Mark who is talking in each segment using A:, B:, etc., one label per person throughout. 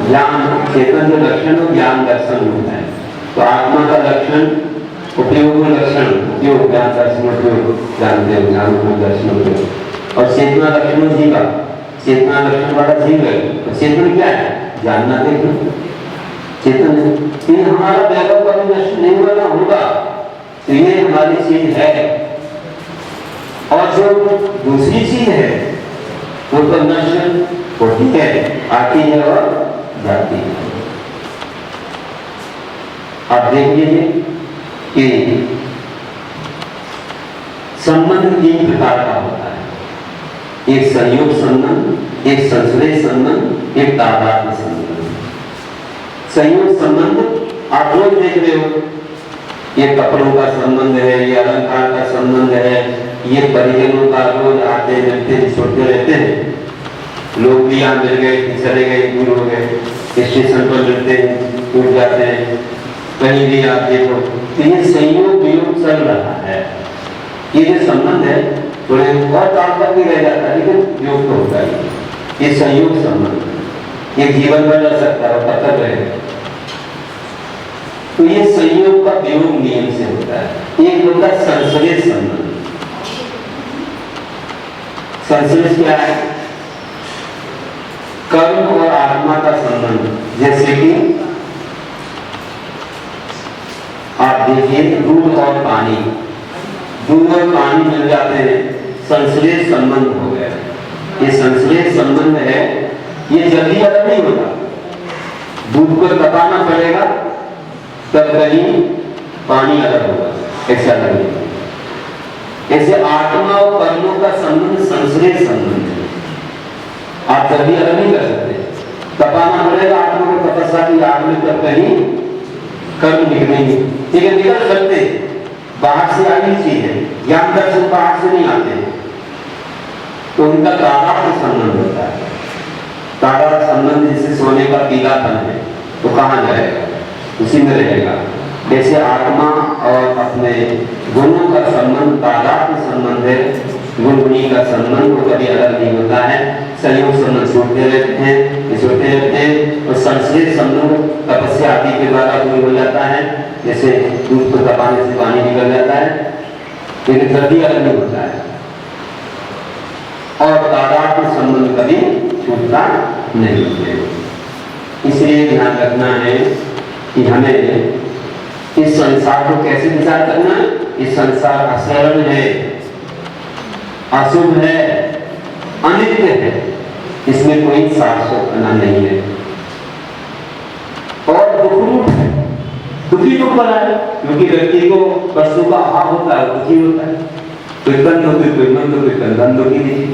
A: ज्ञान चेतन जो लक्षण हो ज्ञान दर्शन होता है। तो आत्मा का लक्षण उपयोग लक्षण उपयोग ज्ञान दर्शन उपयोग जानते हो ज्ञान उपयोग दर्शन उपयोग। और चेतना लक्षण जीव का चेतना लक्षण वाला जीव है। तो चेतन क्या है? जानना देखना चेतन है। ये हमारा व्यापक कभी नष्ट नहीं हुआ ना होगा, तो ये हमारी चीज है। और जो दूसरी चीज है वो तो नष्ट होती है, आती है और जाती है। आप देख लीजिए कि संबंध 3 प्रकार का होता है। एक संयोग संबंध, एक संश्लेष संबंध, एक तादात्म्य संबंध। संयोग संबंध आप रोज देख रहे हो, ये कपड़ों का संबंध है, ये अलंकार का संबंध है, ये परिजनों का रोज आते मिलते छोड़ते रहते हैं। लोग भी यहाँ मिल गए, चले गए, दूर हो गए, स्टेशन पर मिलते हैं, टूट जाते हैं, कहीं भी आप देखो। तो ये संयोग वियोग चल रहा है। ये जो संबंध है थोड़े और काम तक भी रह जाता है, लेकिन योग तो होता ही। ये संयोग संबंध ये जीवन भर रह सकता है और कब तक रहेगा। तो ये संयोग का वियोग नियम से होता है। एक होता है संश्लेष संबंध। संश्लेष क्या है? कर्म और आत्मा का संबंध। जैसे कि आप देखिए दूध और पानी, दूध और पानी मिल जाते हैं, संश्लेष संबंध हो गया। ये संश्लेष संबंध है, ये जल्दी अलग नहीं होता। दूध को तपाना पड़ेगा तब कहीं पानी अलग होगा, ऐसा अलग नहीं। ऐसे आत्मा और कर्मों का संबंध संश्लेष संबंध है। आप जल्दी अलग नहीं कर सकते। तपाना पड़ेगा आत्मा को तपस्या की आग में, तब कहीं कर्म निकलेंगे। ठीक है, निकल सकते, बाहर से आई चीज है, ज्ञान दर्शन बाहर से नहीं आते हैं। तो उनका तादात्म्य संबंध होता है। तादात्म्य संबंध जैसे सोने का पीलापन है, तो कहाँ जाएगा? उसी में रहेगा। जैसे आत्मा और अपने गुणों का संबंध तादात्म्य संबंध है, गुण गुणी का संबंध वो कभी अलग नहीं होता है। संयोग संबंध छूटते रहते हैं, छूटते रहते हैं। और संश्लेष संबंध तपस्या आदि के द्वारा दूर हो जाता है। जैसे दूध को तपाने से पानी निकल जाता है, लेकिन जल्दी अलग नहीं होता है। और तादात्म्य संबंध कभी छूटता नहीं है। इसलिए ध्यान रखना है कि हमें इस संसार को कैसे विचार करना है। इस संसार अशरण है, अशुभ है, अनित्य है, इसमें कोई शाश्वतता नहीं है और दुखरूप है। दुखी तो बना है, क्योंकि व्यक्ति को वस्तु का अभाव होता है, दुखी होता है। कोई तन दुखी, कोई मन दुखी, कोई धन दुखी नहीं।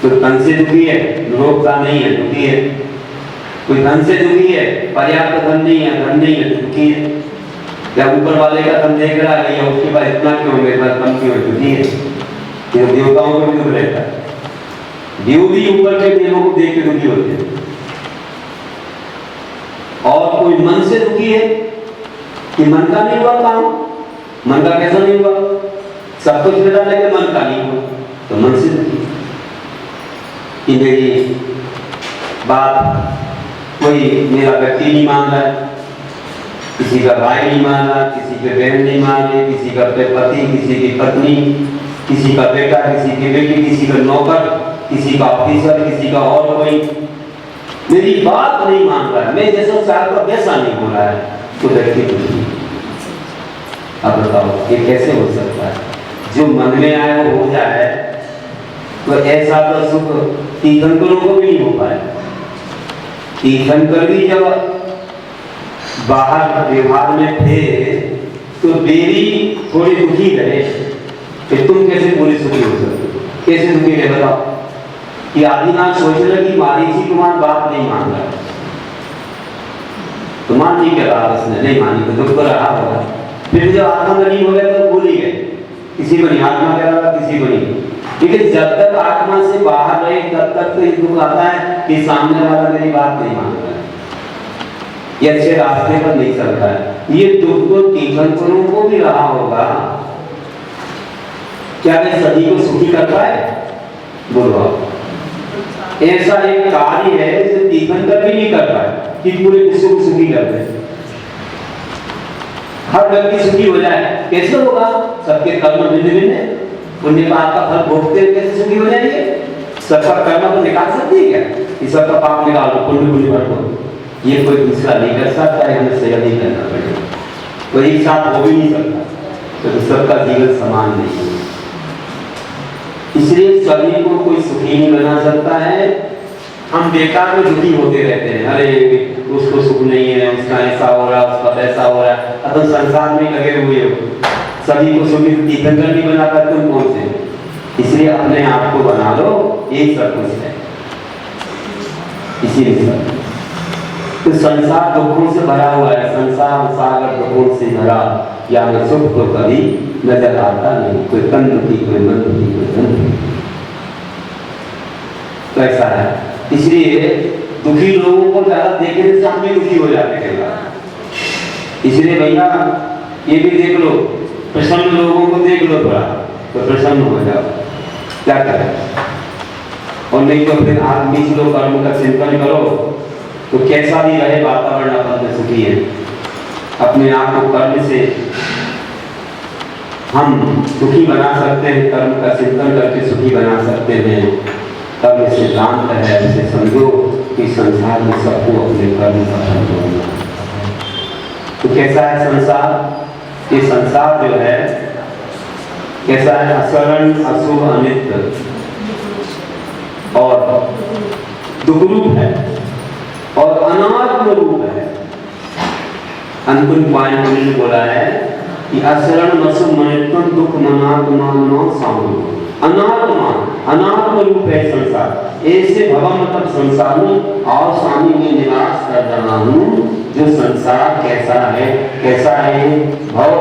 A: तो तन से दुखी है, रोगता नहीं है, दुखी है। कोई धन से दुखी है, पर्याप्त धन नहीं है, धन नहीं है, दुखी है। या ऊपर वाले का धन देख रहा है, या उसके पास इतना क्यों, मेरे पास कम क्यों, दुखी है। ये देवताओं को भी दुख रहता है। देव भी ऊपर के देवों को देख के दुखी होते हैं। और कोई मन से दुखी है कि मन का नहीं हुआ काम, मन का कैसा नहीं हुआ, सब कुछ मिला लेकिन मन का नहीं हुआ, तो मन से दुखी कि मेरी बात कोई मेरा व्यक्ति नहीं मान रहा है, किसी का भाई नहीं मान रहा, किसी के बहन नहीं मान रहे, किसी का पति, किसी की पत्नी, किसी का बेटा, किसी की बेटी, किसी का नौकर, किसी का ऑफिसर, किसी का और कोई मेरी बात नहीं मान रहा है, मैं जैसा चाहता हूं वैसा नहीं हो रहा है, तो व्यक्ति दुखी। अब बताओ ये कैसे हो सकता है? जो मन में आए वो हो जाए, तो ऐसा तो सुख तीर्थंकरों को भी नहीं हो पाए। तीर्थंकर भी जब बाहर व्यवहार में थे तो देवी थोड़ी दुखी रहे कि तुम कैसे पूरी सुखी हो सकते हो, कैसे दुखी रहे बताओ। कि आदिनाथ सोच रहे कि मारीची तुम्हारी बात नहीं मान रहा, तो मान नहीं कर रहा, उसने नहीं मानी तो दुख तो रहा होगा। फिर जब आत्मगनी हो गए तो भूल ही गए, किसी को नहीं आत्मा कह रहा, किसी को नहीं। लेकिन जब तक आत्मा से बाहर रहे तब तक तो ये दुख आता है कि सामने वाला मेरी बात नहीं मान रहा है, ये अच्छे रास्ते पर नहीं चल रहा है। ये दुख तो तीर्थंकरों को भी रहा होगा। क्या मैं सभी को सुखी कर पाए? बोलो ऐसा एक कार्य है जिसे तीर्थंकर भी नहीं कर पाए कि पूरे विश्व को सुखी कर दे, हर व्यक्ति सुखी हो जाए। कैसे होगा? सबके कर्म भिन्न भिन्न है, पुण्य पाप का फल भोगते हुए कैसे सुखी हो जाएंगे? सबका कर्म तो निकाल सकती है क्या कि सबका पाप निकाल दो, पुण्य भर दो? ये कोई दूसरा नहीं कर सकता है, हमें सहयोग नहीं करना पड़ेगा, कोई एक साथ हो भी नहीं सकता, तो सबका जीवन समान नहीं है। इसलिए सभी को कोई सुखी नहीं बना सकता है। हम बेकार में दुखी होते रहते हैं, अरे उसको सुख नहीं है, उसका ऐसा हो रहा, उसका वैसा हो रहा है, अब तो संसार में लगे हुए हो, सभी को सुखी तीर्थंकर नहीं बना पाते, तुम कौन से? इसलिए अपने आप को बना लो, एक सब कुछ है। इसीलिए तो संसार दुखों से भरा हुआ है, संसार सागर दुखों से भरा, या में सुख तो कभी नजर आता नहीं, कोई तन दुखी, कोई मन दुखी, कोई धन दुखी, तो ऐसा है। इसलिए दुखी लोगों को ज्यादा देखने से हम भी दुखी हो जाते हैं। इसलिए भैया ये भी देख लो, प्रसन्न लोगों को देख लो थोड़ा, तो प्रसन्न हो जाओ, क्या करें? और नहीं तो फिर आप बीच लो, कर्म का चिंतन करो, तो कैसा भी रहे वातावरण अपन में सुखी है। अपने आप को कर्म से हम सुखी बना सकते हैं, कर्म का चिंतन करके सुखी बना सकते हैं। कर्म सिद्धांत है, इसे समझो कि संसार में सबको अपने कर्म का फल भोगना। तो कैसा है संसार? ये संसार जो है कैसा है? असरण, अशुभ, अनित्य और दुखरूप है और अनात्म रूप है। अंतिम पॉइंट उन्होंने बोला है कि असरण, अशुभ, अनित्य, दुख, अनात्मा, सामूहिक, अनात्मा, अनात्म रूप है संसार। ऐसे भवम मतलब संसार में और स्वामी में निवास कर रहा हूँ। जो संसार कैसा है? कैसा है? भव,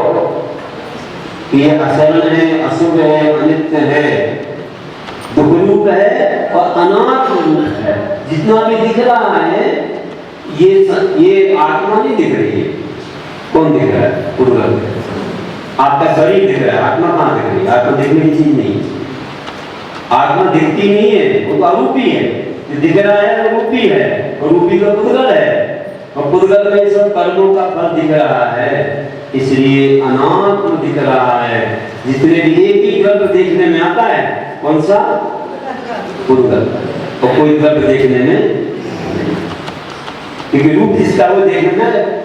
A: ये असरण है, अशुभ है, अनित्य है, दुखरूप है और अनात्म रूप है। जितना भी दिख रहा है ये आत्मा नहीं दिख रही है। कौन दिख रहा है? पूर्वज। आपका शरीर दिख रहा है, आत्मा कहाँ दिख रही है? आत्मा देखने की चीज नहीं है, आत्मा दिखती नहीं है, वो तो अरूपी है। जो दिख रहा है वो रूपी है, और रूपी तो पुद्गल है, और पुद्गल में सब कर्मों का फल दिख रहा है, इसलिए अनात्म दिख रहा है। जितने भी एक ही द्रव्य देखने में आता है, कौन सा? पुद्गल, और कोई द्रव्य देखने में, क्योंकि रूप जिसका वो देखने में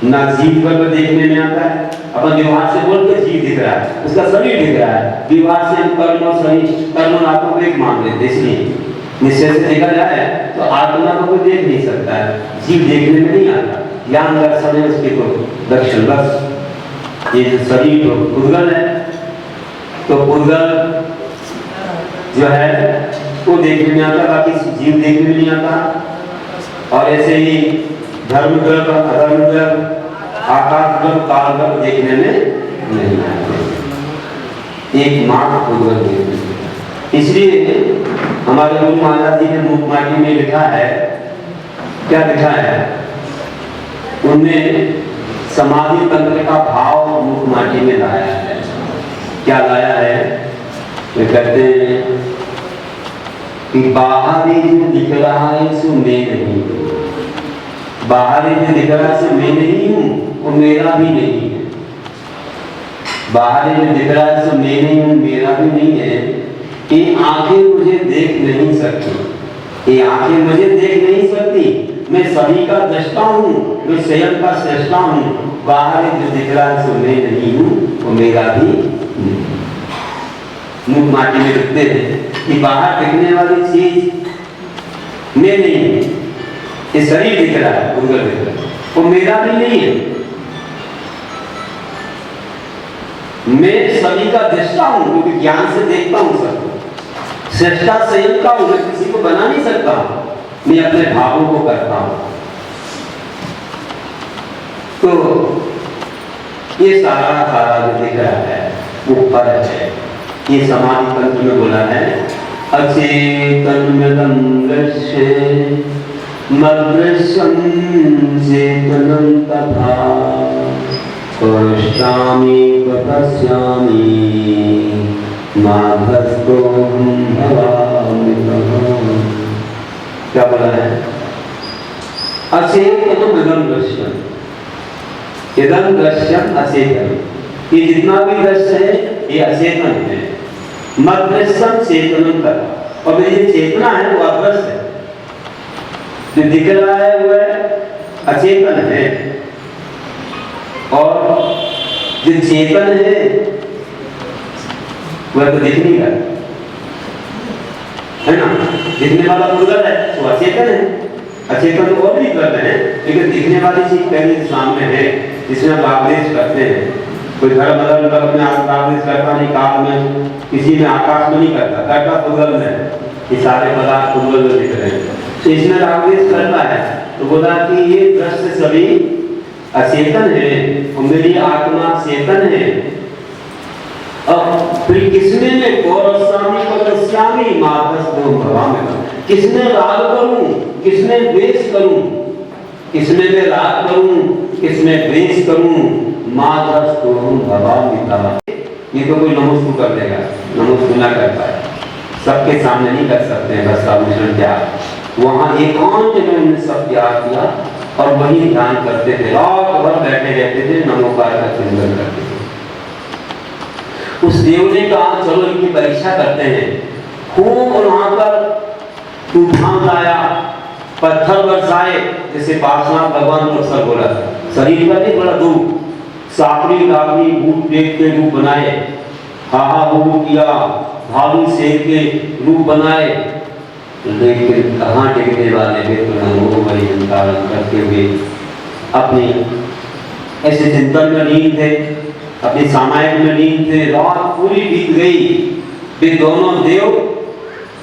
A: ना जीव द्रव्य देखने में आता है। अपन व्यवहार से बोलते जीव दिख रहा है, उसका शरीर दिख रहा है, व्यवहार से हम कर्म और शरीर, कर्म और आत्मा को एक मान लेते, इसलिए निश्चय से देखा जाए तो आत्मा को कोई देख नहीं सकता है, जीव देखने में नहीं आता। ज्ञान दर्शन है उसके तो दर्शन बस। ये जो शरीर तो पुद्गल है, तो पुद्गल जो है वो देखने में आता, बाकी जीव देखने में नहीं आता। और ऐसे ही धर्म द्रव्य, अधर्म द्रव्य, आकाश द्रव्य, काल द्रव्य देखने में नहीं आते, एकमात्र पुद्गल देखने में। इसलिए हमारे गुरु महाराज जी ने मुख माटी में लिखा है, क्या लिखा है? उनने समाधि तंत्र का भाव मुख माटी में लाया है। क्या लाया है? वे कहते हैं कि बाहरी जो दिख रहा है सो मैं नहीं हूँ, बाहरी जो दिख रहा है सो मैं नहीं हूँ, वो मेरा भी नहीं है। बाहरी जो दिख रहा है सो मैं नहीं हूँ, मेरा भी नहीं है। ये आंखें मुझे देख नहीं सकती, ये आंखें मुझे देख नहीं सकती। मैं सभी का दृष्टा हूँ, मैं स्वयं का सृष्टा हूँ। बाहरी जो दिख रहा है सो मैं नहीं हूँ, वो मेरा भी नहीं। मुख माटी में लिखते हैं कि बाहर दिखने वाली चीज मैं नहीं हूँ, ये शरीर दिख रहा है, पुद्गल दिख रहा है, वो मेरा भी नहीं है। मैं सभी का दृष्टा हूँ, क्योंकि ज्ञान से देखता हूँ सबको। सृष्टा स्वयं का हूँ, मैं किसी को बना नहीं सकता हूँ, मैं अपने भावों को करता हूँ। तो ये सारा जो दिख रहा है वो पर है। ये समाधि तंत्र में बोला है, अचेतन मृदं दृश्ये मदृश्यं चेतनं तथा पश्यामि पश्यामि माधस्तोऽहं भवामि। क्या बोला है? अचेतनम इदं दृश्यम, इदं दृश्यम अचेतनम, ये जितना भी दृश्य है ये अचेतन है। मदृश्यम चेतनम तथा, और ये चेतना है वो अदृश्य है, जो दिख रहा है वह अचेतन है, और जो चेतन है वह तो दिख नहीं रहा है ना। दिखने वाला पुद्गल है तो अचेतन है, अचेतन तो और भी कर रहे हैं, लेकिन दिखने वाली चीज पहले सामने है, जिसमें आप आदेश करते हैं। कोई घर बदल कर अपने आदेश करता नहीं, काल में किसी में आकाश में नहीं करता, करता पुद्गल में, ये सारे पदार्थ पुद्गल में दिख रहे हैं, तो इसमें आदेश करता है। तो बोला कि ये दृश्य सभी अचेतन है और मेरी आत्मा चेतन है। अब फिर किसने में गौरस्वामी पदस्यामी मातस दो भवामी, किसने राग करूं किसने द्वेष करूं, किसने में राग करूं किसने द्वेष करूं, मातस दो भवामी। ये तो कोई नमस्कार कर देगा, नमस्कार ना कर पाए, सबके सामने नहीं कर सकते हैं बस मिश्रण त्याग। वहां एकांत में उन्होंने सब त्याग किया और वही ध्यान करते थे, रात भर बैठे रहते थे, नमोकार का चिंतन करते थे। उस देव ने कहा चलो इनकी परीक्षा करते हैं, खूब वहां पर तूफान लाया, पत्थर बरसाए, जैसे पार्श्वनाथ भगवान को अक्सर बोला शरीर पर नहीं बड़ा दुख, सापड़ी डाबड़ी भूत प्रेत के रूप बनाए, हाहा हो किया, भालू शेर के रूप बनाए, लेकिन कहाँ टिकने वाले वे तो नमो वही हंकार करते हुए अपनी ऐसे चिंतन में लीन थे, अपने सामायिक में लीन थे। रात पूरी बीत गई, वे दोनों देव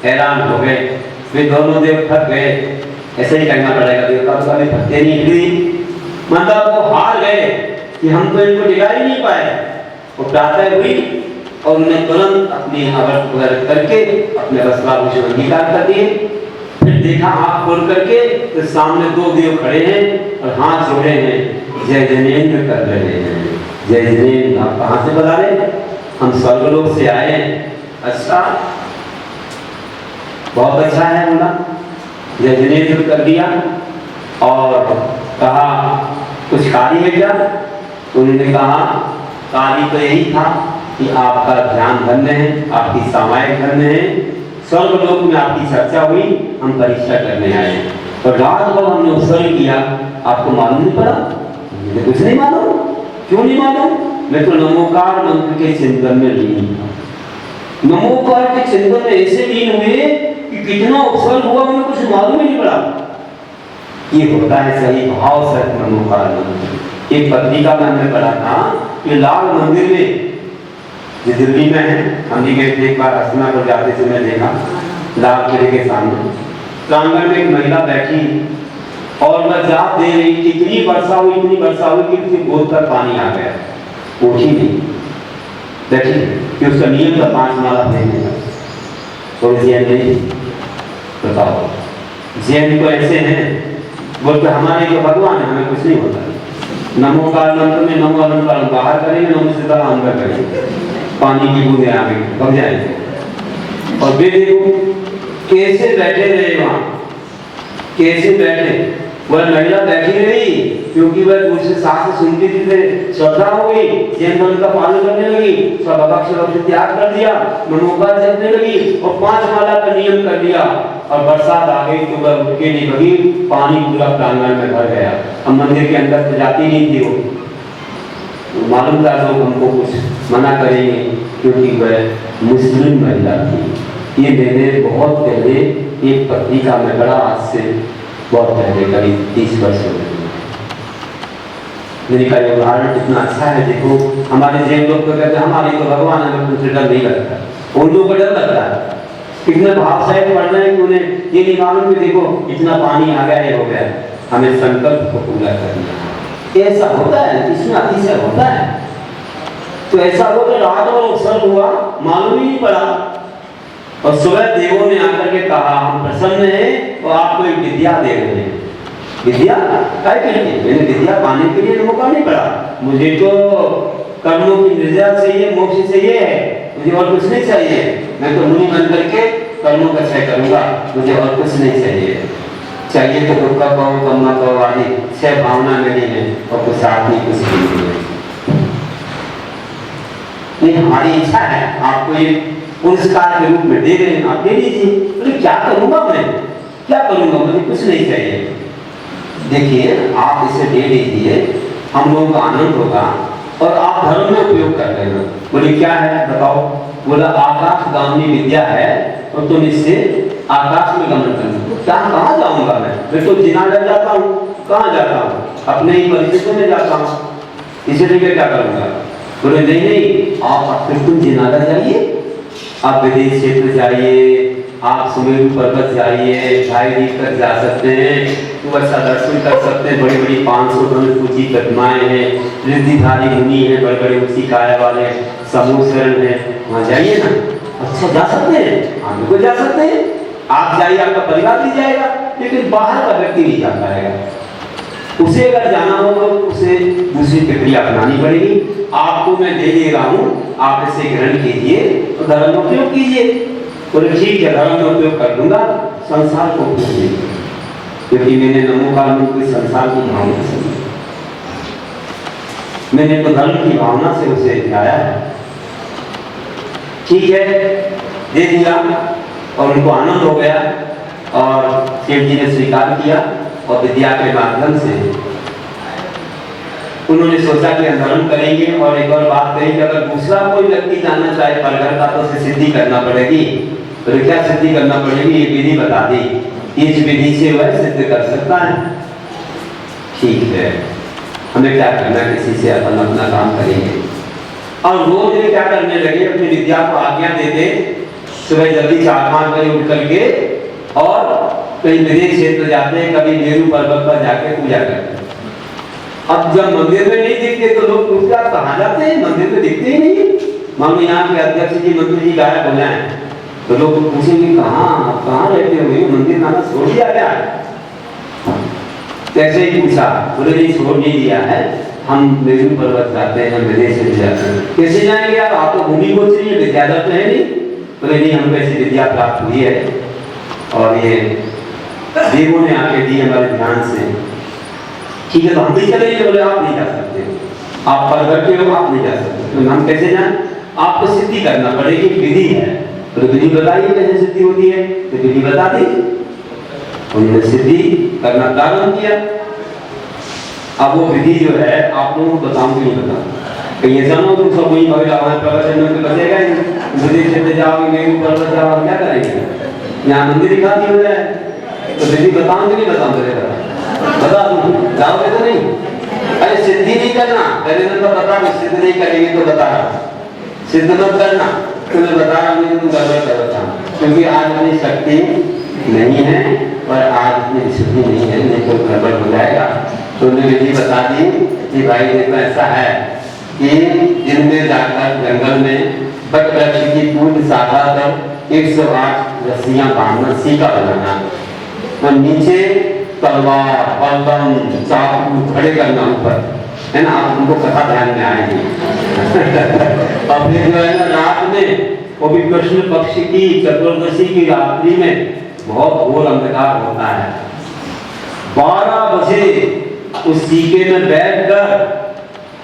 A: हैरान हो गए, वे दोनों देव थक गए, ऐसे ही कहना पड़ेगा, देवता तो कभी थकते नहीं हुई, मतलब वो हार गए कि हम तो इनको डिगा ही नहीं पाए। वो प्रातः हुई और उन्हें तुरंत अपनी अवस्था करके अपने वस्त्राभूषण अंगीकार कर दिए। फिर देखा हाथ खोल करके तो सामने दो देव खड़े हैं और हाथ जोड़े हैं, जय जनेन्द्र कर रहे हैं। जय जनेन्द्र, आप कहाँ से बता रहे? हम स्वर्गलोक से आए। अच्छा, बहुत अच्छा है बोला, जय जनेन्द्र कर दिया और कहा कुछ कार्य है क्या? उन्होंने कहा कार्य तो यही था कि आपका ध्यान धन्य है, आपकी सामायिक धन्य है, स्वर्गलोक में आपकी चर्चा हुई, हम परीक्षा करने आए और रात भर हमने उत्सर्ग किया, आपको मालूम नहीं पड़ा? मुझे कुछ नहीं मालूम। क्यों नहीं मालूम? मैं तो नमोकार मंत्र के चिंतन में लीन था। नमोकार के चिंतन में ऐसे लीन हुए कि कितना उत्सर्ग हुआ मुझे कुछ मालूम ही नहीं पड़ा। ये होता है सही भाव से नमोकार मंत्र। एक पत्रिका में हमने पढ़ा था कि लाल मंदिर में, जो दिल्ली में है, हम भी गए थे एक बार, हस्तिनापुर जाते समय देखा, लाल किले के सामने प्रांगण में एक महिला बैठी और वह जाप दे रही, इतनी वर्षा हुई कि उसकी गोद तक पानी आ गया, उठी नहीं, देखिए कि उसका नियम था 5 माला फेंकने का, और जैन नहीं, बताओ जैन तो ऐसे हैं बोलते हमारे जो भगवान है, हमें कुछ नहीं होता। नमोकार मंत्र में नमो अलंकार बाहर करेंगे, नमो सीता अंदर करेंगे, पानी की बूंदें आ गई बग जाएंगे। और वे देखो कैसे बैठे रहे वहां, कैसे बैठे, वह महिला बैठी रही क्योंकि वह दूसरे सास से सुनती थी, श्रद्धा हो गई, जैन धर्म का पालन करने लगी, सब अभक्ष त्याग कर दिया, नमोकार जपने लगी और 5 माला का नियम कर दिया। और बरसात आ गई तो वह उठ के नहीं भगी, पानी पूरा प्रांगण में भर गया। अब मंदिर के अंदर तो जाती नहीं थी वो, मालूम था लोग हमको कुछ मना करेंगे क्योंकि वह मुस्लिम महिला थी। ये मैंने बहुत पहले एक पत्रिका में पढ़ा, आज से बहुत पहले, करीब 30 वर्ष हो गए। मैंने कहा ये उदाहरण कितना अच्छा है, देखो हमारे जैन लोग तो कहते हैं हमारी तो भगवान है, उनसे डर नहीं लगता, उन लोगों को डर लगता है। कितने भाव से पढ़ रहे हैं कि उन्हें ये नहीं मालूम कि देखो इतना पानी आ गया, ये हो गया, हमें संकल्प को पूरा करना। ऐसा होता है, इसमें अतिशय होता है। तो ऐसा हो कि रात भर उत्सर्ग हुआ, मालूम ही नहीं पड़ा, और सुबह देवों ने आकर के कहा हम प्रसन्न हैं और आपको एक विद्या दे रहे हैं। विद्या क्या के लिए? मैंने विद्या पाने के लिए मौका नहीं पड़ा, मुझे तो कर्मों की निर्जा चाहिए, मोक्ष चाहिए है, मुझे और कुछ नहीं चाहिए। मैं तो मुनि बन करके कर्मों का क्षय करूंगा, मुझे और कुछ नहीं चाहिए, चाहिए तो दुख का कहो कम्मा कहो आदि 6 भावना मेरी है और कुछ साथ नहीं, कुछ नहीं है। नहीं, हमारी इच्छा है आपको ये पुरस्कार के रूप में दे रहे हैं, आप दे दीजिए। बोले क्या करूंगा मैं, क्या करूंगा, मुझे कुछ नहीं चाहिए। देखिए आप इसे दे दीजिए, हम लोगों का आनंद होगा और आप धर्म में उपयोग कर लेना। बोले क्या है बताओ, बोला आकाश गामनी विद्या है और तुम इससे आकाश में गमन करना। क्या कहाँ जाऊंगा मैं तो जिनालय जाता हूँ, कहाँ जाता हूँ, अपने ही परिस्थितियों में जाता हूँ, इसीलिए क्या करूंगा। बोले नहीं नहीं, आप फिर तुम जिनालय जाइए, आप विदेश क्षेत्र जाइए, आप सुमेरु पर्वत जाइए, भाई तक जा सकते हैं, तो अच्छा दर्शन कर सकते हैं। बड़ी बड़ी 500 टन ऊंची प्रतिमाएं हैं, रिद्धिधारी मुनि है, बड़े बड़े ऊंची काया वाले समूह शरण है, वहाँ जाइए ना। अच्छा जा सकते हैं, आप बिल्कुल जा सकते हैं, आप जाइए, आपका परिवार भी जाएगा, लेकिन बाहर का व्यक्ति नहीं जा पाएगा। उसे अगर जाना हो तो उसे दूसरी प्रक्रिया अपनानी पड़ेगी। आपको मैं दे दे रहा हूँ, आप इसे ग्रहण कीजिए और धर्म में उपयोग कीजिए। बोले ठीक है, धर्म में उपयोग कर लूंगा, संसार को उपयोग नहीं, क्योंकि मैंने नमो काल में कोई संसार की भावना से, मैंने तो धर्म की भावना से उसे लाया है। ठीक है, दे दिया और उनको आनंद हो गया और सेठ जी ने स्वीकार किया और विद्या के माध्यम से उन्होंने सोचा कि धर्म करेंगे। और एक और बात कही कि अगर दूसरा कोई व्यक्ति जानना चाहे परघर का तो उसे सिद्धि करना पड़ेगी। तो क्या सिद्धि करना पड़ेगी, ये विधि बता दी, इस विधि से वह सिद्ध कर सकता है। ठीक है, हमें क्या करना, किसी से अपन अपना काम करेंगे। और रोज ये क्या करने लगे, अपनी विद्या को आज्ञा देते, सुबह जल्दी 4-5 बजे उठ करके और कहीं विदेश क्षेत्र जाते, कभी मेरू पर्वत पर जाके पूजा करते। अब जब मंदिर में नहीं दिखते तो लोग पूछते आप कहाँ जाते हैं, मंदिर में दिखते ही नहीं। मान लो यहाँ के अध्यक्ष जी मंत्री जी गायब हो जाए तो लोग पूछेंगे कहाँ रहते हो, मंदिर खाना छोड़ दिया क्या? कैसे ही पूछा, बोले नहीं छोड़ नहीं दिया है, हम मेरू पर्वत जाते हैं, विदेश में जाते हैं। कैसे जाएंगे आप, आपको भूमि को चाहिए, विद्यालय तो है नहीं। बोले नहीं, हमको ऐसी विद्या प्राप्त हुई है और ये देवों ने आके दी हमारे ध्यान से। ठीक है, तो हम भी चलेंगे। बोले आप नहीं जा सकते, आप परघर के हो, आप नहीं जा सकते। तो हम कैसे जाएं, आपको सिद्धि करना पड़ेगी, विधि है। तो विधि बताइए कैसे सिद्धि होती है, तो विधि बता दी। उन्होंने सिद्धि करना प्रारंभ किया। अब वो विधि जो है आप लोगों को बताऊंगी, नहीं बताऊं कहीं ऐसा ना तुम सब वही प्रवचन में बचेगा ही। विधि क्षेत्र जाओगे, मेरू पर्वत जाओगे, क्या करेंगे, यहाँ मंदिर दिखाती हो जाए। तो विधि बताऊंगी नहीं बताऊंगे, बता दूं, जाओगे तो नहीं। अरे सिद्धि नहीं करना, पहले तो बता दो, सिद्ध नहीं करेंगे तो बता रहा, सिद्ध मत करना, तुम्हें बता रहा हूँ तुम गड़बड़ कर रहा, क्योंकि आज अपनी शक्ति नहीं है और आज अपनी विशुद्धि नहीं है, नहीं तो गड़बड़ हो जाएगा। तो उन्होंने विधि बता दी कि भाई देखो ऐसा है कि दिन में जाकर जंगल में बट वृक्ष की पूर्ण शाखा पर 108 रस्सियां बांधना, सीका बनाना और नीचे तलवार, बलगम, चाकू खड़े करना ऊपर, है ना। आप उनको कथा ध्यान में आएगी। और फिर जो है ना रात में, वो भी कृष्ण पक्ष की चतुर्दशी की रात्रि में बहुत घोर अंधकार होता है, 12 बजे उस सीके में बैठकर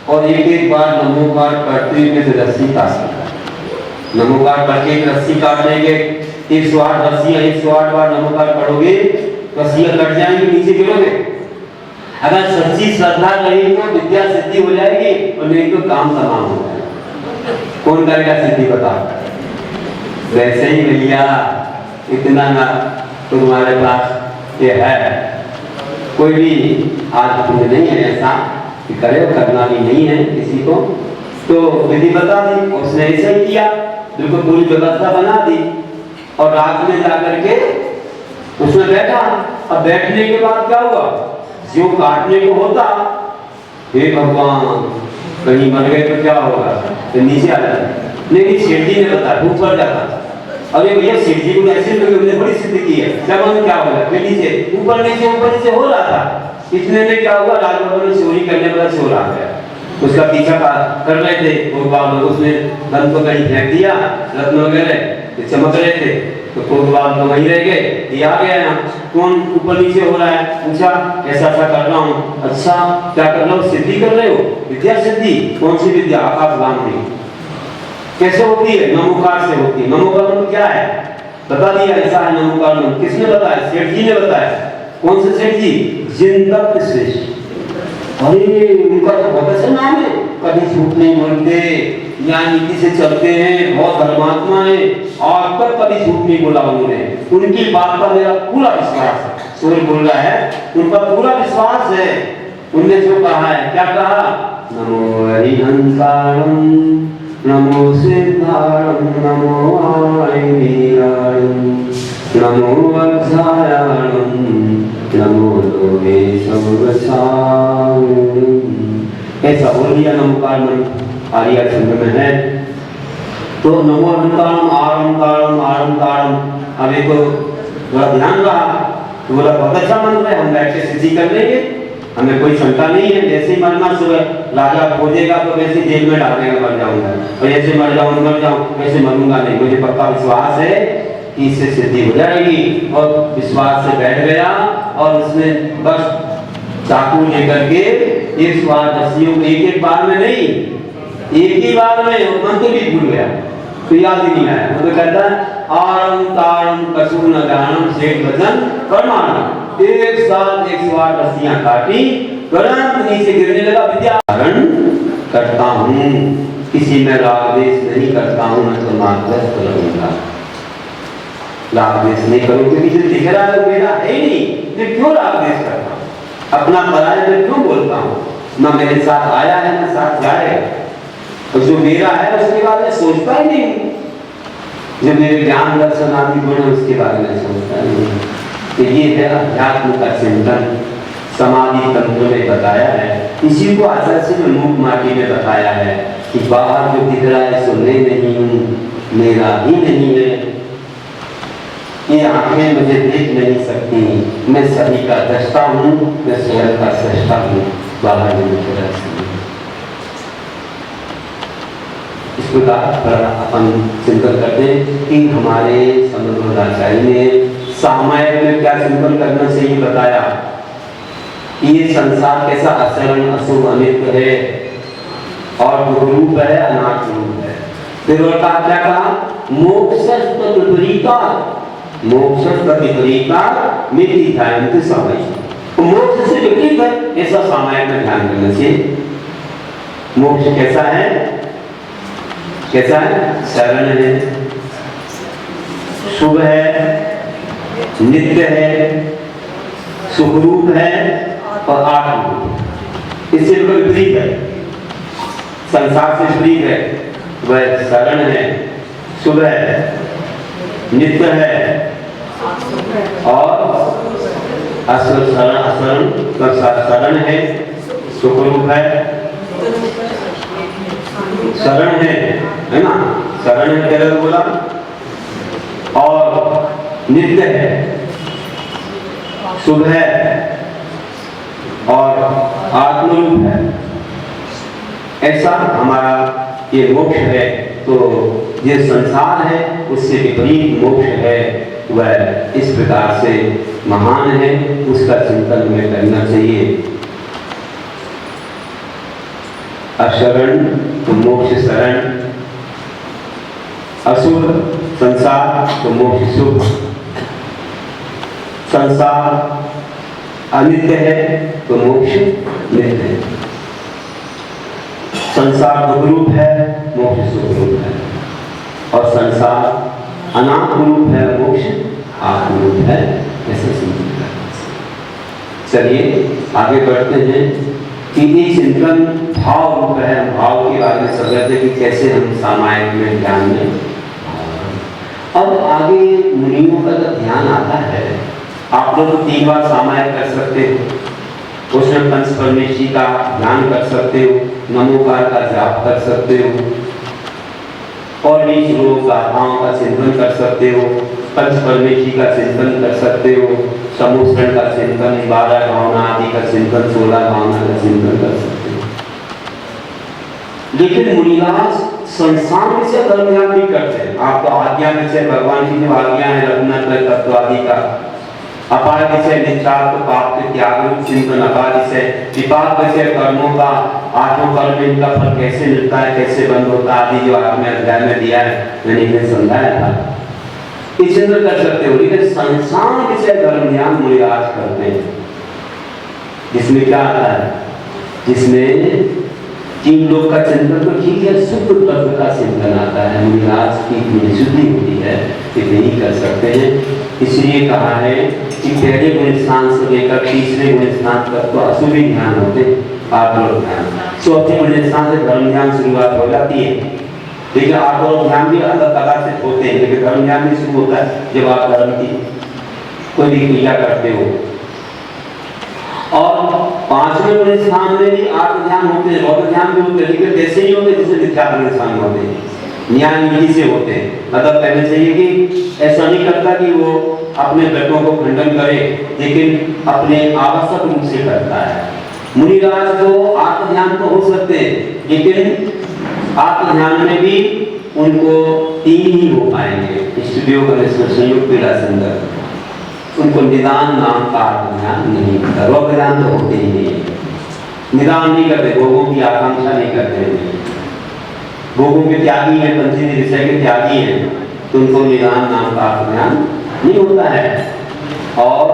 A: और एक बार नमोकार करते हुए रस्सी काट, नमोकार करके रस्सी काटने के 108 रस्सियां, 108 बार नमोकार पढ़ोगे तो रस्सियां कट जाएंगी, नीचे गिरोगे। अगर सच्ची श्रद्धा रही तो विद्या सिद्धि हो जाएगी और नहीं तो काम तमाम हो जाएगा। कौन करेगा सिद्धि बता। वैसे ही भैया इतना ना तुम्हारे पास ये है, कोई भी आज तुम्हें नहीं है ऐसा कि करे, करना भी नहीं है किसी को। तो विधि बता दी, उसने ऐसा ही किया, बिल्कुल पूरी व्यवस्था बना दी और रात में जाकर के उसमें बैठा। अब बैठने के बाद क्या हुआ, जो काटने को होता, हे भगवान कहीं मर गए तो क्या होगा, तो नीचे आ जाता। लेकिन सेठ जी ने बताया ऊपर जाता। अरे भैया सेठ जी को ऐसे उन्होंने बड़ी सिद्धि की है, जब हम क्या हो गया नीचे ऊपर नीचे हो रहा था। इतने में क्या हुआ, राज भवन में चोरी करने वाला चोर आ गया, उसका पीछा कर रहे थे वो, उसने धन को कहीं फेंक दिया, रत्न वगैरह चमक रहे थे। तो कोतवाल तो वहीं रह गए, ये आ गया यहाँ, कौन ऊपर नीचे हो रहा है, पूछा ऐसा ऐसा कर रहा हूँ। अच्छा क्या कर रहे हो, सिद्धि कर रहे हो, विद्या सिद्धि, कौन सी विद्या, आकाश गांधी, कैसे होती है, नमोकार से होती है। नमोकार मंत्र क्या है, बता दिया, ऐसा है नमोकार मंत्र। किसने बताया, सेठ जी ने बताया। कौन से सेठ जी, जिनदत्त श्रेष्ठ। अरे उनका तो बहुत अच्छा नाम है, कभी झूठ नहीं बोलते, न्याय नीति से चलते हैं, बहुत धर्मात्मा है, आज तक कभी झूठ नहीं बोला उन्होंने। उनकी बात पर मेरा पूरा विश्वास है, सूर्य बोल रहा है, उन पर पूरा विश्वास है। उनने जो कहा है, क्या कहा, नमो हरिहंसाणं नमो सिद्धाणं नमो आयवीराणं नमो वत्सायाणं नमो लोके सर्वसाम्। ऐसा बोल दिया नमोकार मंत्र आर्या छंद में है। तो नमो अनंताणं आरंताणं आरंताणं, अभी तो थोड़ा ध्यान रहा, तो बोला बहुत अच्छा मंत्र है, हम बैठ के सिद्धि कर लेंगे, हमें कोई शंका नहीं है। जैसे ही मरना सुबह राजा खोजेगा तो वैसे जेल में डालेगा, मर जाऊंगा, और ऐसे मर जाऊं वैसे मरूंगा नहीं, मुझे पक्का विश्वास है कि इससे सिद्धि हो जाएगी। और विश्वास से बैठ गया और उसने बस चाकू लेकर के 108 रस्सियों को एक बार में नहीं, एक ही बार में, मंत्र भी भूल गया तो याद ही नहीं आया। तो कहता है आरम तारम कसूर न जानम सेठ वचन कर्माण, एक साथ 108 रस्सियां काटी, तुरंत नीचे गिरने लगा। विद्या धारण करता हूँ, किसी में राग द्वेष नहीं करता हूँ, मैं तो मार्गदर्शक रहूंगा। राग द्वेष नहीं करूँ क्योंकि जो दिख रहा है वो मेरा है ही नहीं, मैं क्यों राग द्वेष करता हूँ, अपना पराया मैं क्यों बोलता हूँ, ना मेरे साथ आया है ना साथ जाएगा, और जो मेरा है उसके बारे में सोचता ही नहीं, जो मेरे ज्ञान दर्शन आदि गुण है उसके बारे में सोचता ही नहीं। तो ये है अध्यात्म का चिंतन, समाधि तंत्र में बताया है। इसी को आचार्य ने मूक माटी में बताया है कि बाहर जो दिख रहा है सो मैं नहीं हूँ, मेरा ही नहीं है, ये आंखें मुझे देख नहीं सकती, मैं सभी का दृष्टा हूँ, मैं स्वयं का सृष्टा हूँ, बाहर नहीं दिख। इस प्रकार अपन चिंतन करते हैं कि हमारे समन्वयाचार्य ने सामायिक में क्या चिंतन करना चाहिए बताया कि ये संसार कैसा अचरण अशुभ अनित्य है और दुरूप है, अनात्म रूप है। फिर उल्टा क्या कहा, मोक्षस्तु विपरीता, मोक्षस्तु विपरीता मिति ध्यायन्ति सामायिक, मोक्ष से विपरीत है ऐसा सामायिक में ध्यान करना चाहिए। मोक्ष कैसा है, कैसा है, शरण है, शुभ है, नित्य है, सुखरूप है और आत्मरूप। इससे विपरीत है, संसार से विपरीत है, वह शरण है, शुभ है, नित्य है और शरण है, सुखरूप है, शरण है ना, शरण है क्या बोला, और नित्य है, शुभ है और आत्मरूप है। ऐसा हमारा ये मोक्ष है। तो ये संसार है उससे विपरीत मोक्ष है, वह इस प्रकार से महान है, उसका चिंतन हमें करना चाहिए। अशरण तो मोक्ष शरण, अशुभ संसार तो मोक्ष शुभ, संसार अनित्य है तो मोक्ष नित्य है, संसार दुखरूप है मोक्ष सुखरूप है, और संसार अनात्म रूप है मोक्ष आत्मरूप है। ऐसे चिंतन करना। चलिए आगे बढ़ते हैं कि ये चिंतन भाव रूप है, भाव के बारे में समझते कि कैसे हम सामायिक में ध्यान में। अब आगे मुनियों का जब ध्यान आता है, आप लोग 3 बार सामायिक कर सकते हो, उसमें पंच परमेश्वरी का ध्यान कर सकते हो, नमोकार का जाप कर सकते हो, और 20 लोग गाथाओं का चिंतन कर सकते हो, पंच परमेश्वरी का चिंतन कर सकते हो, समूषण का चिंतन, 12 भावना आदि का चिंतन, 16 भावना का चिंतन कर सकते हो। लेकिन मुनिराज संसार विषय धर्म ध्यान भी करते हैं। आप तो आज्ञा विषय भगवान की जो आज्ञा है रघुनाथ तत्व आदि का, अपार विषय निश्चार तो पाप के त्याग चिंतन, अपार विषय विपाक विषय कर्मों का, आठों कर्म में इनका फल कैसे मिलता है, कैसे बंद होता है आदि जो आपने अध्याय में दिया है मैंने इन्हें समझाया था। ये चिंतन कर सकते हो, लेकिन संसार विषय धर्म ध्यान मुनिराज करते हैं, जिसमें क्या आता है, जिसमें तीन लोग का चिंतन तो ठीक है, शुद्ध तत्व का चिंतन आता है, मुनिराज की शुद्धि होती है, ये नहीं कर सकते हैं। इसलिए कहा है कि पहले गुण स्थान से लेकर तीसरे गुण स्थान तक तो अशुभि ध्यान होते, आत्म ध्यान, चौथे गुण स्थान से धर्म ध्यान शुरुआत हो जाती है। लेकिन आत्म ध्यान भी अलग कला से होते हैं, लेकिन धर्म ध्यान भी शुरू होता है जब आप धर्म की कोई भी क्रिया करते हो। और पांचवें गुण स्थान में भी आत्म ध्यान होते हैं, रौद्र ध्यान भी होते हैं, लेकिन वैसे ही होते जैसे मिथ्या गुण स्थान होते हैं, न्याय नीति से होते हैं। मतलब कहना चाहिए कि ऐसा नहीं करता कि वो अपने व्रतों को खंडन करे, लेकिन अपने आवश्यक रूप से करता है। मुनिराज को आत्म ध्यान तो हो सकते हैं, लेकिन आत्म ध्यान में भी उनको तीन ही हो पाएंगे, स्टूडियो संयोग पीड़ा सुंदर, उनको निदान नाम का आत्म ध्यान नहीं होता, रोग ध्यान तो होते ही नहीं, निदान नहीं करते, भोगों की आकांक्षा नहीं करते हैं, भोगों के त्यागी हैं, पंचेंद्रिय विषय के त्यागी हैं, तो उनको निदान नाम का आत्म ध्यान नहीं होता है। और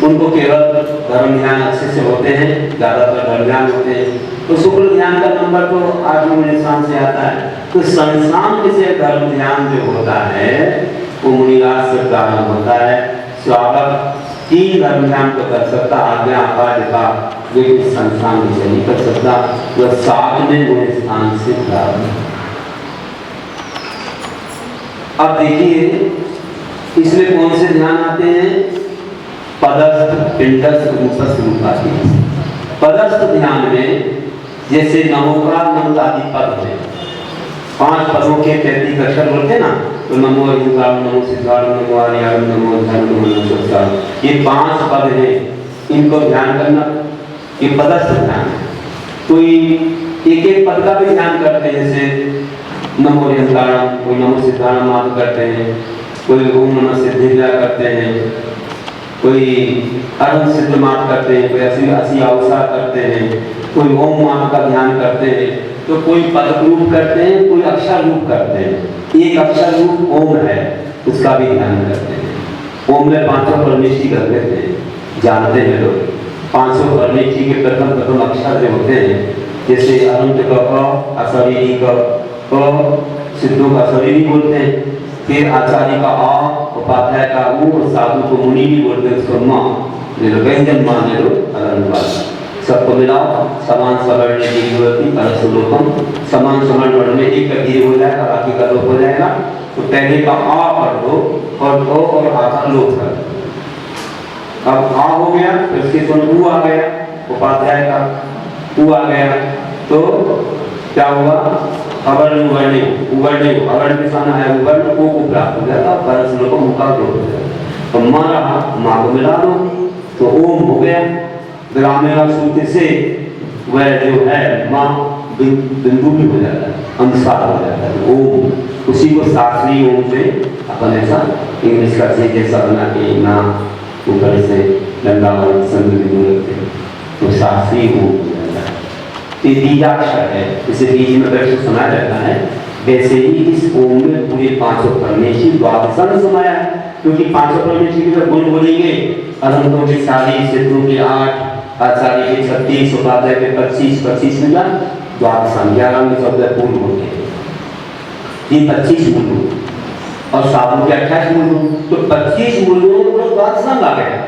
A: उनको केवल धर्म ध्यान अच्छे से होते हैं, ज्यादातर धर्म ध्यान होते हैं। तो शुक्ल ध्यान का नंबर तो आठवें स्थान से आता है। तो संसार से धर्म ध्यान जो होता है वो मुनिराज से प्रारंभ होता है। स्वागत तीन धर्म ध्यान को कर सकता, आज्ञा अपार का, लेकिन संसार से नहीं कर सकता, वह सातवें गुण स्थान से प्रारंभ। अब देखिए इसमें कौन से ध्यान आते हैं, पदस्थ, पिंडस्थ, रूपस्थ, रूपाधि। पदस्थ ध्यान में जैसे नमोकार नमो आदि पद है, 5 पदों के 33 अक्षर बोलते ना, तो नमो अहिंकार, नमो सिद्धार्थ, नमो आर्याम, नमो धर्म, नमो सत्संग, ये 5 पद हैं, इनको ध्यान करना, ये पदस्थ ध्यान है। कोई एक एक पद का भी ध्यान करते हैं, जैसे नमो अहिंकार, कोई नमो सिद्धार्थ मात्र करते हैं, कोई ओम नमः सिद्धिर्या करते हैं, कोई अरहं सिद्ध मात्र करते हैं, कोई असी अवसार करते हैं, कोई ओम मात्र का ध्यान करते हैं, तो कोई पद रूप करते हैं, कोई अक्षर रूप करते हैं। एक अक्षर रूप ओम है, उसका भी ध्यान करते हैं। ओम में 500 परमेष्ठी कर देते हैं, जानते हैं लोग 500 परमेष्ठी के प्रथम अक्षर जो होते हैं, जैसे अनंत का अ, अशरीरी का अ, सिद्धों का शरीरी बोलते हैं, फिर आचार्य का आ, उपाध्याय का उ, और साधु को मुनि भी बोलते हैं, उसको माँ ले लो, व्यंजन मान ले लो, अलग सबको मिलाओ, समान सवर्ण दीर्घवती परसलोकम, समान सवर्ण वर्ण में एक का दीर्घ हो जाएगा, बाकी का लोप हो जाएगा। तो पहले का आ पढ़ दो और ओ और आ का लोप कर दो। अब आ हो गया, फिर उसके बाद उ आ गया, उपाध्याय का उ आ गया, तो क्या हुआ, अवर्ण वर्ण अवर्ण के सामने है वर्ण को प्राप्त हो जाता, परसलोकम का लोप हो जाता। तो माँ रहा, माँ को मिला दो तो ओम हो गया। ग्रामीण सूत्र से वह जो है माँ बिंदु भी हो जाता है, अनुसार हो जाता है ओम, उसी को शास्त्रीय ओम से अपन ऐसा इंग्लिश का से जैसा बना के ना ऊपर से लंबा संध बिंदु रखते हैं, तो शास्त्रीय ओम हो जाता है। तो ये बीजाक्षर है, इसे बीज में बैठ समाया रहता है। वैसे ही इस ओम में पूरे 500 परमेष्ठी द्वादशन समाया है, क्योंकि 500 परमेष्ठी के गुण बोलेंगे, अनंतों की 40, सिद्धों की 8, आचार्य के 36, उपाध्याय के 25 में द्वादशन 11 में शब्द पूर्ण होते हैं, ये 25 मूल और साधु के 28 मूल, तो 25 मूलों को द्वादशन आ गया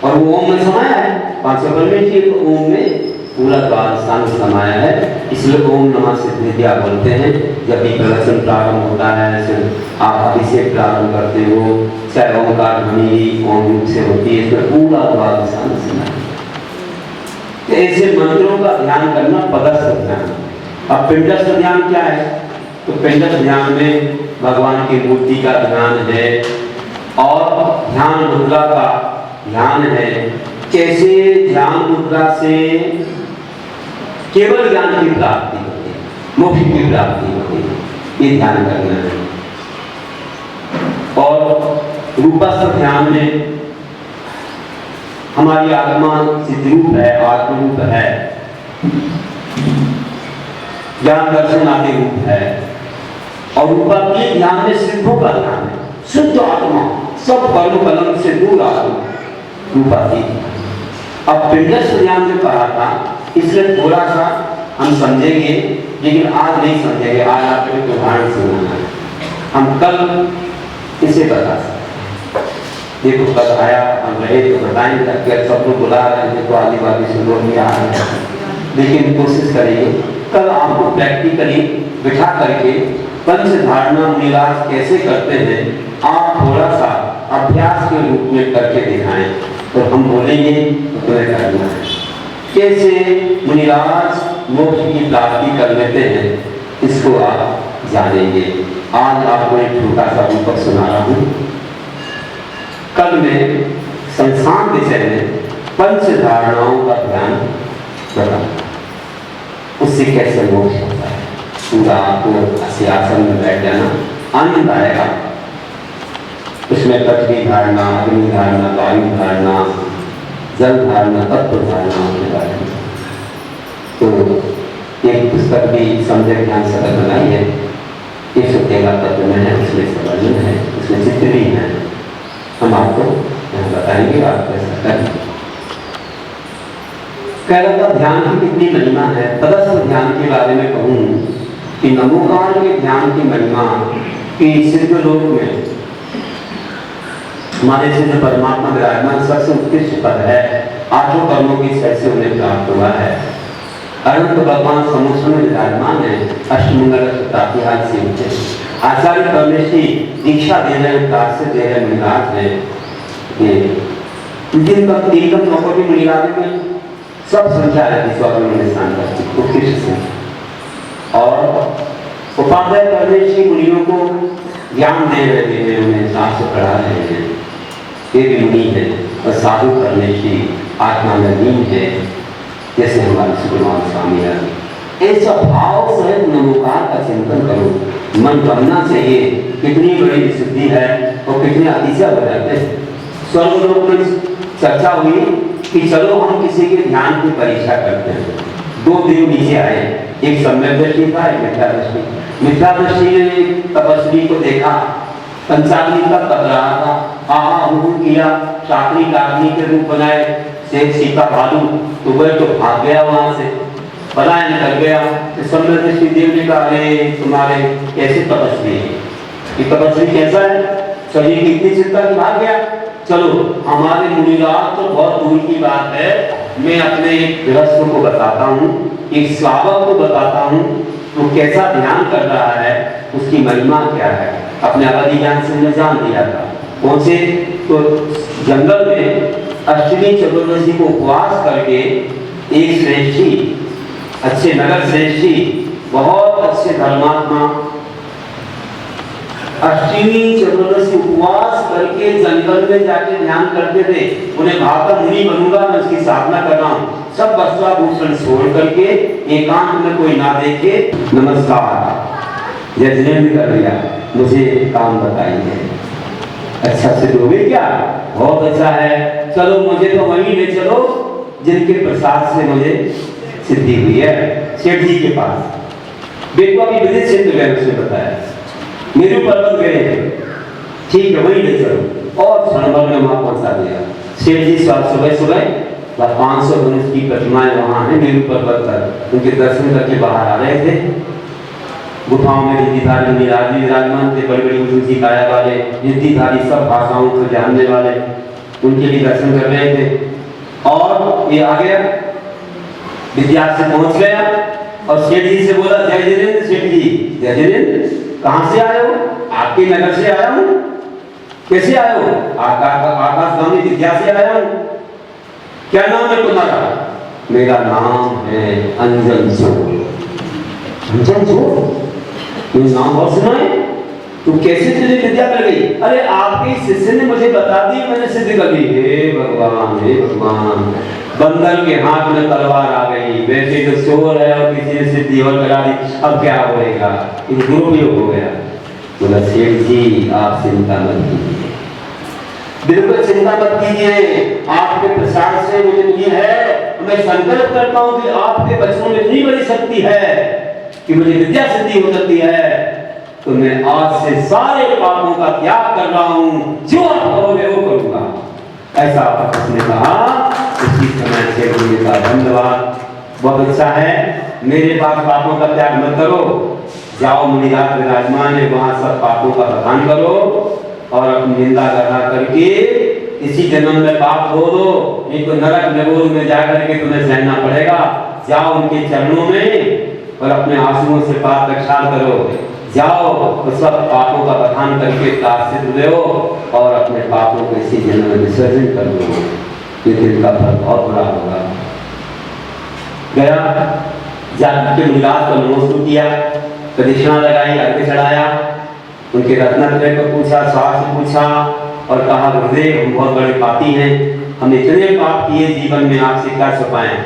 A: और वो ओम में समाया है। 500 परमेष्ठी तो ओम में पूरा द्वादशांग समाया है, इसलिए ओम नमः सिद्धिर्या बोलते हैं। जब भी प्रवचन प्रारंभ होता है, आप अभिषेक प्रारंभ करते हो, चाहे ओंकार ध्वनि ओम रूप से होती है, इसमें पूरा द्वादशांग समाया। तो ऐसे मंत्रों का ध्यान करना पदस्थ ध्यान। अब पिंडस्थ ध्यान क्या है, तो पिंडस्थ ध्यान में भगवान की मूर्ति का ध्यान है और ध्यान मुद्रा का ध्यान है। कैसे ध्यान मुद्रा से केवल ज्ञान की प्राप्ति होती है, मोक्ष की प्राप्ति होती है। ये ध्यान करना है। और रूपस्थ ध्यान में हमारी आत्मा चिद्रूप है, आत्मरूप है, ज्ञान दर्शन आदि रूप है। और रूपात्मक ध्यान में सिद्धों का ध्यान है, शुद्ध आत्मा, सब कर्म कलम से दूर आत्मा रूपात्मक। अब पिंडस्थ ध्यान जो कहा था, इसलिए थोड़ा सा हम समझेंगे, लेकिन आज नहीं समझेंगे। आज आपको एक उदाहरण सुनाना है, हम कल इसे बता सकते। देखो कल आया, हम रहे तो बताएंगे, अगर सब लोग बुला रहे हैं तो आदिवासी से लोग भी आ रहे हैं, लेकिन कोशिश करेंगे कल आपको प्रैक्टिकली बिठा करके पंच धारणा मुनिराज कैसे करते हैं आप थोड़ा सा अभ्यास के रूप में करके दिखाएं, तो हम बोलेंगे तो तुम्हें करना है। कैसे मुनिराज मोक्ष की प्राप्ति कर लेते हैं, इसको आप जानेंगे। आज आपको एक छोटा सा रूपक सुना रहा हूँ। कल में संस्थान विषय में पंच धारणाओं का ध्यान बता, उससे कैसे मोक्ष होता है। पूरा आपको आसन में बैठ जाना, आनंद आएगा। उसमें पृथ्वी धारणा, अग्नि धारणा, वायु धारणा, जल धारणा, तत्व धारणा के बारे में। तो एक पुस्तक भी समझे ध्यान सकल बनाई है, 113 तत्व में है, उसमें वर्णन है, उसमें चित्र भी है, हम आपको यहाँ बताएंगे। आप कैसा करें। कह रहा था ध्यान की कितनी महिमा है। तदस्थ ध्यान के बारे में कहूँ कि नमोकार के ध्यान की महिमा कि सिद्ध लोक में हमारे सिद्ध परमात्मा विराजमान सबसे उत्कृष्ट पद है, 8 कर्मों की शय से उन्हें प्राप्त हुआ है। अनंत भगवान समुद्र में विराजमान है, अष्टमंगल प्रातिहार से उठे आचार्य परमेश्वरी दीक्षा दे रहे, प्राप्त दे रहे मुनिराज है। दिन तक 3 नौकरी मुनिराज में सब संख्या रहती, स्वर्ग में निशान करती, उत्कृष्ट संख्या। और उपाध्याय परमेश्वरी मुनियों को ज्ञान दे रहे हैं, उन्हें शास्त्र पढ़ा रहे हैं, ये भी मुनि है। और साधु परमेश्वरी आत्मा में लीन है, जैसे हमारे सुखमान स्वामी है। ऐसा भाव सहित नमोकार का चिंतन करो, मन बनना चाहिए। कितनी बड़ी सिद्धि है और कितने अतिशय हो जाते हैं। स्वर्ग लोक में चर्चा हुई कि चलो हम किसी के ध्यान की परीक्षा करते हैं। 2 देव नीचे आए, एक सम्यक दृष्टि था, एक मिथ्या दृष्टि। मिथ्या दृष्टि ने तपस्वी को देखा, पंचाग्नि का तप रहा था, आहा हुहू किया, शाकनी काकनी के रूप बनाए, शेख सीता भालू, तो वह तो भाग गया वहां से, पलायन कर गया। सम्यक दृष्टि देव ने कहा, अरे तुम्हारे कैसे तपस्वी है, ये तपस्वी कैसा है, शरीर की इतनी चिंता की भाग गया। चलो हमारे मुनिराज तो बहुत दूर की बात है, मैं अपने एक गृहस्थ को बताता हूँ, एक श्रावक को बताता हूँ, वो कैसा ध्यान कर रहा है, उसकी महिमा क्या है। अपने अवधि ज्ञान से मैं जान लिया था। पहुंचे तो जंगल में अष्टमी चतुर्दशी को उपवास करके एक श्रेष्ठी, अच्छे नगर श्रेष्ठी, बहुत अच्छे धर्मात्मा, अष्टमी चतुर्दशी उपवास करके जंगल में जाके ध्यान करते थे। उन्हें भावता मुनि बनूंगा, मैं उसकी साधना कर रहा हूँ। सब वस्त्राभूषण छोड़ करके एकांत में कोई ना देखे, नमस्कार जजमेंट कर लिया, मुझे काम बताइए। अच्छा सिद्ध हो गई क्या? बहुत अच्छा है, चलो मुझे तो वहीं ले चलो जिनके प्रसाद से मुझे सिद्धि हुई है, सेठ जी के पास। देखो अभी विदित सिद्ध गए, उसने बताया मेरू पर्वत गए, ठीक है वहीं ले चलो। और क्षण भर में वहां पहुंचा दिया। सेठ जी सुबह सुबह 500 धनुष की प्रतिमाएं वहां है मेरू पर्वत पर, उनके दर्शन करके बाहर आ रहे थे। गुफाओं में रिद्धिधारी विराजमान थे, बड़ी बड़ी ऊंची काया वाले रिद्धिधारी, सब भाषाओं को जानने वाले, उनके भी दर्शन कर रहे थे। और ये आ गया, विद्या से पहुंच गया और सेठ जी से बोला, जय जिनेन्द्र। सेठ जी, जय जिनेन्द्र, कहाँ से आए हो? आपके नगर से आया हूँ। कैसे आए हो? आकाशगामी विद्या से आया हूँ। क्या नाम है तुम्हारा? मेरा नाम है अंजन चोर। अंजन चोर? तुम नाम और सुना है? तू कैसे तुझे विद्या मिल गई? अरे आपके शिष्य ने मुझे बता दी, मैंने सिद्ध कर ली। हे भगवान, हे भगवान, बंदर के हाथ में तलवार आ गई, वैसे तो शोर है और किसी ने सिद्धि और करा दी, अब क्या होएगा, ये दुरुपयोग हो गया। बोला सेठ जी आप चिंता मत कीजिए, बिल्कुल चिंता मत कीजिए, आपके प्रसाद से मुझे ये है, मैं संकल्प करता हूं कि आपके बच्चों में इतनी बड़ी शक्ति है कि मुझे विद्या सिद्धि हो सकती है, तो मैं आज से सारे पापों का त्याग कर रहा हूं, जो आप करोगे वो करूंगा। ऐसा उसने कहा। उसी समय से गुरु का धन्यवाद, बहुत अच्छा है, मेरे पास पापों का त्याग मत करो, जाओ मुनिराज विराजमान है वहां सब पापों का प्रदान करो और अपनी निंदा करा करके इसी जन्म में पाप धो दो, नहीं तो नरक नरक में जाकर के तुम्हें सहना पड़ेगा। जाओ उनके चरणों में और अपने आंसुओं से पाप प्रक्षाल करो, जाओ तो सब पापों का प्रदान करके प्रायश्चित लो और अपने पापों को इसी जन्म में विसर्जन कर दो, लेकिन इनका फल बहुत बुरा होगा। गया जाके मुनिराज को नमस्कार किया, प्रदक्षिणा लगाई, अर्घ्य चढ़ाया, उनके रत्नत्रय को पूछा, स्वास्थ्य पूछा और कहा गुरुदेव हम बहुत बड़े पापी हैं, हम इतने पाप किए जीवन में, आपसे क्या छुपाएं,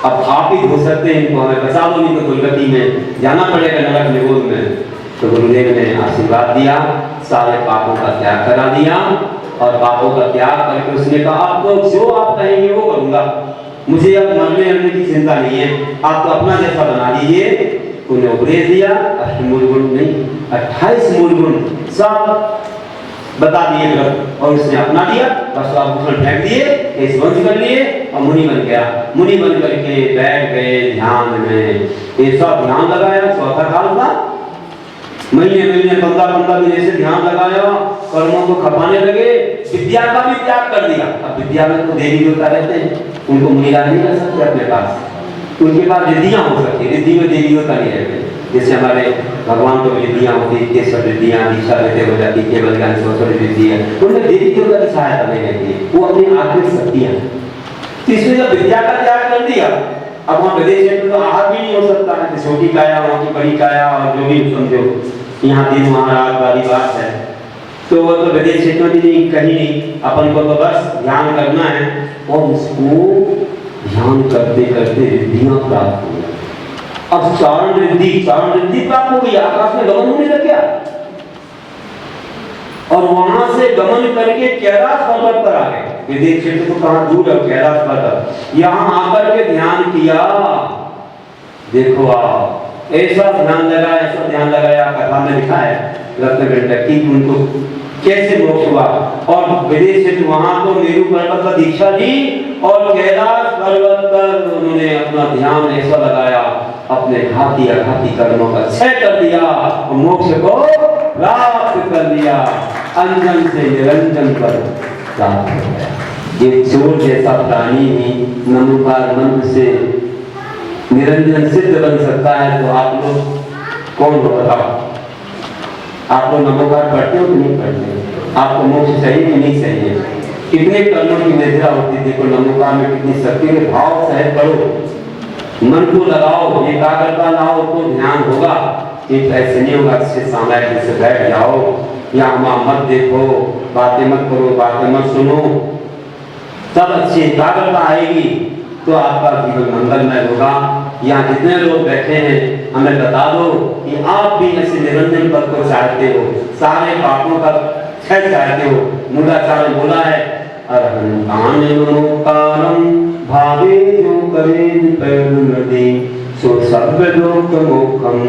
A: अब आप ही धो सकते हैं, इनको हमें बचा दो, नहीं तो दुर्गति में जाना पड़ेगा, नरक निगोद में। तो गुरुदेव ने आशीर्वाद दिया, सारे पापों का त्याग करा दिया और पापों का त्याग करके उसने कहा आपको जो आप कहेंगे वो करूंगा, मुझे अब मरने मरने की चिंता नहीं है, आप तो अपना जैसा बना दीजिए। उन्हें उपदेश दिया, अष्टमूल गुण नहीं 28 मूल गुण सब बता दिए ग्रंथ और उसने अपना दिया, वस्त्राभूषण फेंक दिए, केस बंद कर लिए और मुनि बन गया। मुनि बन करके बैठ गए ध्यान में, ये सब ध्यान लगाया, चौथा काल था, महीने महीने 15-15 दिन ऐसे ध्यान लगाया, कर्मों को खपाने लगे, विद्या का भी त्याग कर दिया। अब विद्या में तो देवी देवता रहते हैं, उनको मुनिराज नहीं कर सकते अपने पास, उनके पास रिद्धियां हो सकती, रिद्धि में देवी देवता नहीं रहते। जैसे हमारे भगवान को रिद्धियां होती, केशव रिद्धियां, दीक्षा लेते हो जाती, केवल ज्ञान सरस्वती रिद्धि है, उनमें देवी देवता की सहायता नहीं रहती है, वो अपनी आत्मिक शक्तियां। तो इसमें जब विद्या का त्याग कर दिया, अब वहाँ विदेश में तो आहार भी नहीं हो सकता है, छोटी काया वहाँ की बड़ी काया और जो भी समझो, यहाँ दिन महाराज वाली बात है, तो वो तो विदेश क्षेत्र में भी नहीं, कहीं नहीं, अपन को तो बस ध्यान करना है और उसको ध्यान करते करते रिद्धियां प्राप्त हो गई। अब चारण रिद्धि प्राप्त हो गई, आकाश में गमन होने लग गया और वहां से गमन करके कैलाश पर्वत पर आ गए। विदेश क्षेत्र तो कहां दूर है, कैलाश पर्वत, यहां आकर के ध्यान किया, देखो आप ऐसा ध्यान लगाया, कथा में लिखा है रत्नगंडक की उनको कैसे मोक्ष हुआ। और विदेश से वहां तो मेरू पर्वत पर दीक्षा ली और कैलाश पर्वत पर उन्होंने अपना ध्यान ऐसा लगाया, अपने घाती अघाती कर्मों का क्षय कर दिया और मोक्ष को प्राप्त कर लिया, अंजन से निरंजन पर प्राप्त हो गया। ये चोर जैसा प्राणी ही नमोकार मंत्र से निरंजन सिद्ध बन सकता है, तो आप लोग कौन हो बताओ? आप लोग नमोकार पढ़ते हो कि नहीं पढ़ते? आपको मोक्ष चाहिए कि नहीं चाहिए? कितने कर्मों की निद्रा होती, देखो नमोकार में कितनी शक्ति है। भाव सहित पढ़ो, मन को लगाओ, एकाग्रता लाओ तो ध्यान होगा। एक ऐसे नहीं होगा अच्छे सामने से बैठ जाओ या वहां मत देखो, बातें मत करो, बातें मत सुनो, तब अच्छी एकाग्रता आएगी तो आपका जीवन मंगलमय होगा। यहाँ जितने लोग बैठे हैं हमें बता दो कि आप भी ऐसे निरंजन पद को चाहते हो, सारे पापों का क्षय चाहते हो। मूलाचार्य बोला है अरहंतान नमोकारम भावे जो करे नदी सो सब लोक मोक्षम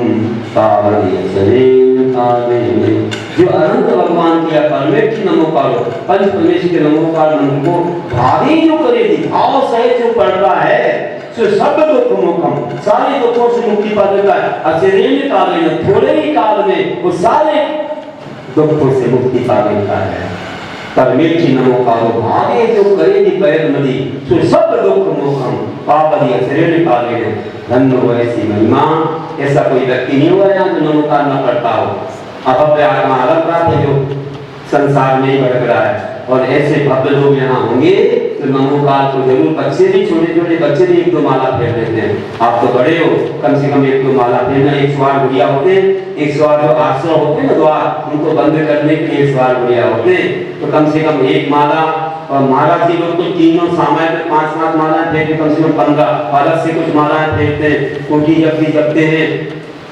A: जो अनंत भगवान किया परमेश्वर नमोकार पंच परमेश्वर के नमोकार मंत्र को भावी जो करे, भाव सहित जो पढ़ता है तो सब दुख मोक्षम, सारे दुखों से मुक्ति पा देता है। अचिरेण काल में, थोड़े ही काल में वो सारे दुखों से मुक्ति पा देता है। परमेश्वर नमोकारो भावे जो करे पैर नदी सो सब दुख मोक्षम पापदि अचिरेण काल में। धन्य हो ऐसी महिमा, ऐसा कोई व्यक्ति नहीं हुआ यहाँ जो नमोकार न करता हो। अभव्य आत्मा अलग बात है जो संसार में ही भटक रहा है, और ऐसे भव्य लोग यहाँ होंगे तो नमोकार को जरूर, बच्चे भी, छोटे छोटे बच्चे भी 1-2 माला फेर लेते हैं। आप तो बड़े हो, कम से कम 1-2 माला फेरना। 108 गुड़िया होते हैं, 108 जो आश्रम होते हैं ना द्वार, उनको बंद करने के लिए 108 गुड़िया होते हैं, तो कम से कम 1 माला और महाराज जी लोग तो तीनों सामायिक 5-5 मालाएं फेंकते, कम से कम 15 अलग से कुछ मालाएं फेंकते हैं, कोठी जपते हैं,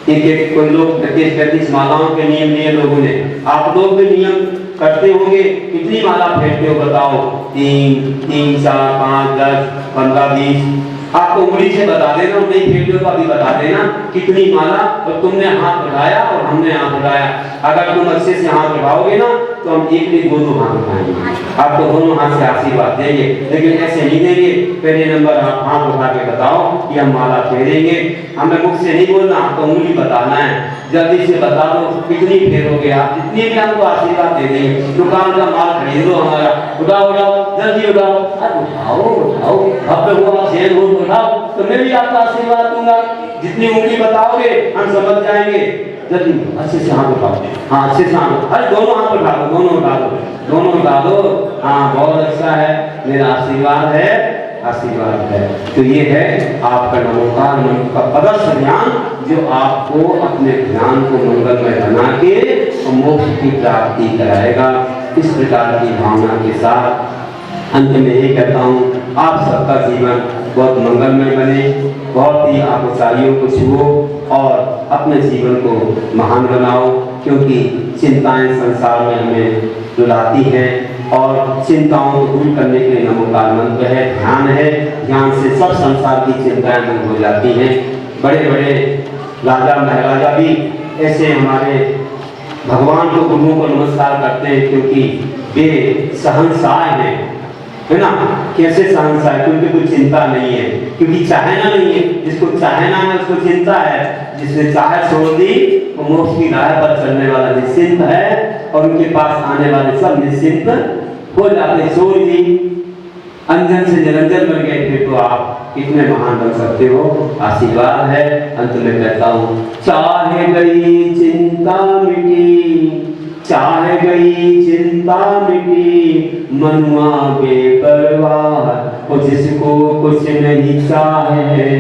A: एक कोई लोग 35 मालाओं के नियम लिए लोगों ने। आप लोग भी नियम करते होंगे, कितनी माला फेंकते हो बताओ? 3, 4, 5, 10, 15, 20। आपको उंगली से बता देना, नहीं फेंकते हो तो अभी बता देना कितनी माला। और तुमने हाथ उठाया और हमने हाथ उठाया, अगर तुम अच्छे से हाथ उठाओगे ना तो हम एक नहीं 2 हाथ उठाएंगे, आपको दोनों हाथ से आशीर्वाद देंगे। लेकिन ऐसे नहीं देंगे, पहले नंबर आप हाथ उठा के बताओ कि हम माला फेरेंगे। हमें मुख से नहीं बोलना, आपको उंगली बताना है। जल्दी से बता दो कितनी फेरोगे आप, जितनी भी आपको आशीर्वाद दे देंगे। दुकान का माल खरीद लो हमारा, उठाओ जल्दी उठाओ, उठाओ अब तो वो शेर हो उठाओ, तो मैं भी आपका आशीर्वाद दूंगा। जितनी उंगली बताओगे हम समझ जाएंगे। जल्दी अच्छे से हाथ उठाओ, हाँ अच्छे से हाथ, अरे दोनों हाथ उठा दो, दोनों उठा दो। हाँ बहुत अच्छा है, मेरा आशीर्वाद है। तो ये है आपका नमोकार मंत्र का पदस्थ ध्यान, जो आपको अपने ध्यान को मंगलमय बना के मोक्ष की प्राप्ति कराएगा। इस प्रकार की भावना के साथ अंत में यही कहता हूँ, आप सबका जीवन बहुत मंगलमय बने, बहुत ही आप ऊंचाइयों को छुओ और अपने जीवन को महान बनाओ। क्योंकि चिंताएं संसार में हमें रुलाती हैं और चिंताओं को दूर करने के लिए नमोकार मंत्र है, ध्यान है। ध्यान से सब संसार की चिंताएं दूर हो जाती हैं। बड़े बड़े राजा महाराजा भी ऐसे हमारे भगवान को, गुरुओं को नमस्कार करते हैं, क्योंकि वे सहनसाय हैं, है ना। कैसे सहनसाय? क्योंकि कोई चिंता नहीं है, क्योंकि चाहना नहीं है। जिसको चाहना है उसको चिंता है, जिसने चाहे छोड़ दी वो मोक्ष की राह पर चलने वाला निश्चिंत है, और उनके पास आने वाले सब निश्चिंत हो जाते। छोड़ दी, अंजन से निरंजन बन गए, फिर तो आप कितने महान बन सकते हो। आशीर्वाद है। अंत में कहता हूँ, चाहे गई चिंता मिटी, चाहे गई चिंता मिटी, मनुआ बेपरवाह। और जिसको कुछ नहीं चाहे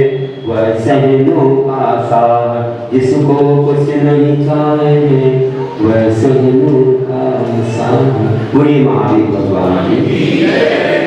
A: वह सहनों का सार, जिसको कुछ नहीं चाहे वह सहनों का सार। पूरी महावीर भगवान की